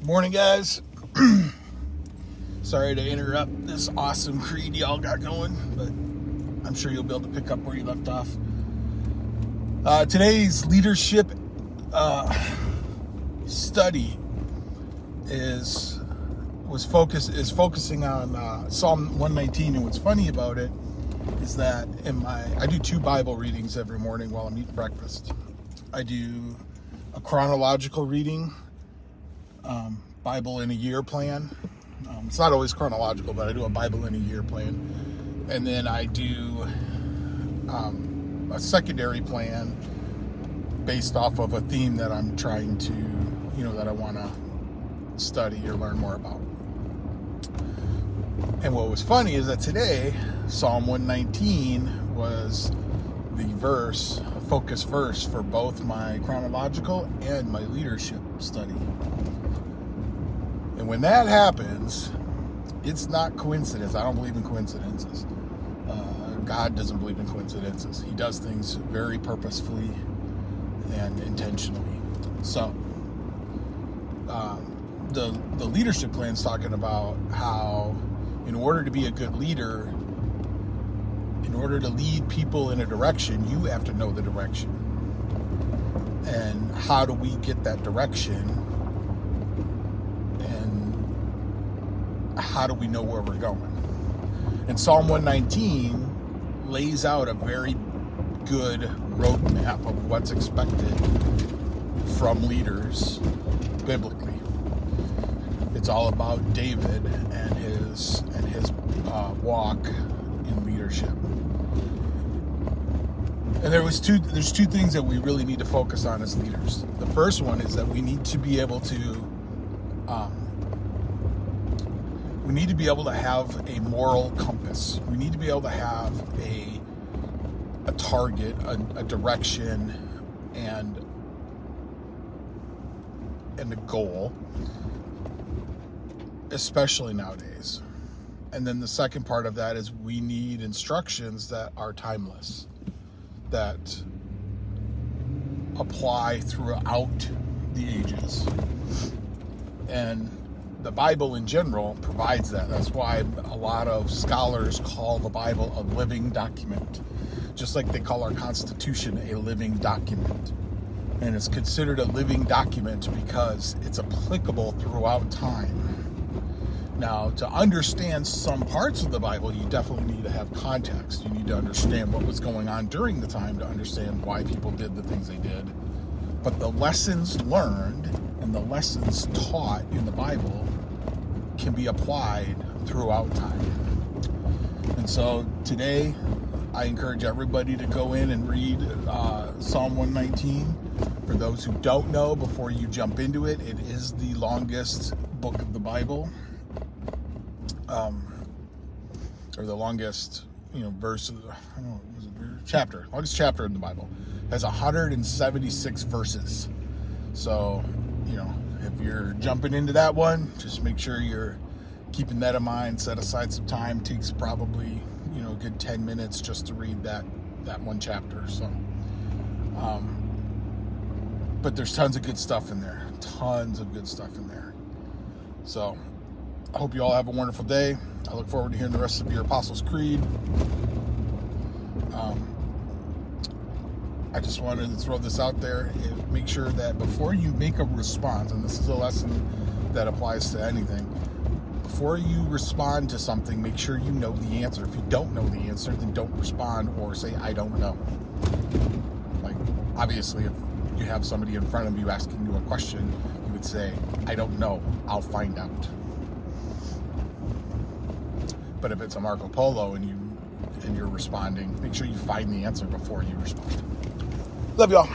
Morning, guys. Sorry to interrupt this awesome creed y'all got going, but I'm sure you'll be able to pick up where you left off. Today's leadership study is focusing on Psalm 119, and what's funny about it is that I do 2 Bible readings every morning while I'm eating breakfast. I do a chronological reading, Bible in a year plan. It's not always chronological, but I do a Bible in a year plan. And then I do a secondary plan based off of a theme that I'm trying to, that I want to study or learn more about. And what was funny is that today, Psalm 119 was the focus verse for both my chronological and my leadership study. And when that happens, it's not coincidence. I don't believe in coincidences. God doesn't believe in coincidences. He does things very purposefully and intentionally. So, the leadership plan is talking about how, in order to be a good leader, in order to lead people in a direction, you have to know the direction. And how do we get that direction? And how do we know where we're going? And Psalm 119 lays out a very good roadmap of what's expected from leaders biblically. It's all about David and his walk in leadership. And there's two things that we really need to focus on as leaders. The first one is that we need to be able to have a moral compass. We need to be able to have a target, a direction, and a goal, especially nowadays. And then the second part of that is we need instructions that are timeless, that apply throughout the ages. And the Bible in general provides that. That's why a lot of scholars call the Bible a living document, just like they call our Constitution a living document. And it's considered a living document because it's applicable throughout time. Now, to understand some parts of the Bible, you definitely need to have context. You need to understand what was going on during the time to understand why people did the things they did. But the lessons learned and the lessons taught in the Bible can be applied throughout time. And so today, I encourage everybody to go in and read Psalm 119. For those who don't know, before you jump into it, it is the longest book of the Bible. Or the longest, verse, chapter, longest chapter in the Bible. It has 176 verses. So, if you're jumping into that one, just make sure you're keeping that in mind. Set aside some time. It takes probably, a good 10 minutes just to read that one chapter. So, but there's tons of good stuff in there. So, I hope you all have a wonderful day. I look forward to hearing the rest of your Apostles' Creed. I just wanted to throw this out there and make sure that before you make a response, and this is a lesson that applies to anything, before you respond to something, make sure you know the answer. If you don't know the answer, then don't respond or say, I don't know. Like, obviously, if you have somebody in front of you asking you a question, you would say, I don't know, I'll find out. But if it's a Marco Polo and you're responding, make sure you find the answer before you respond. Love y'all.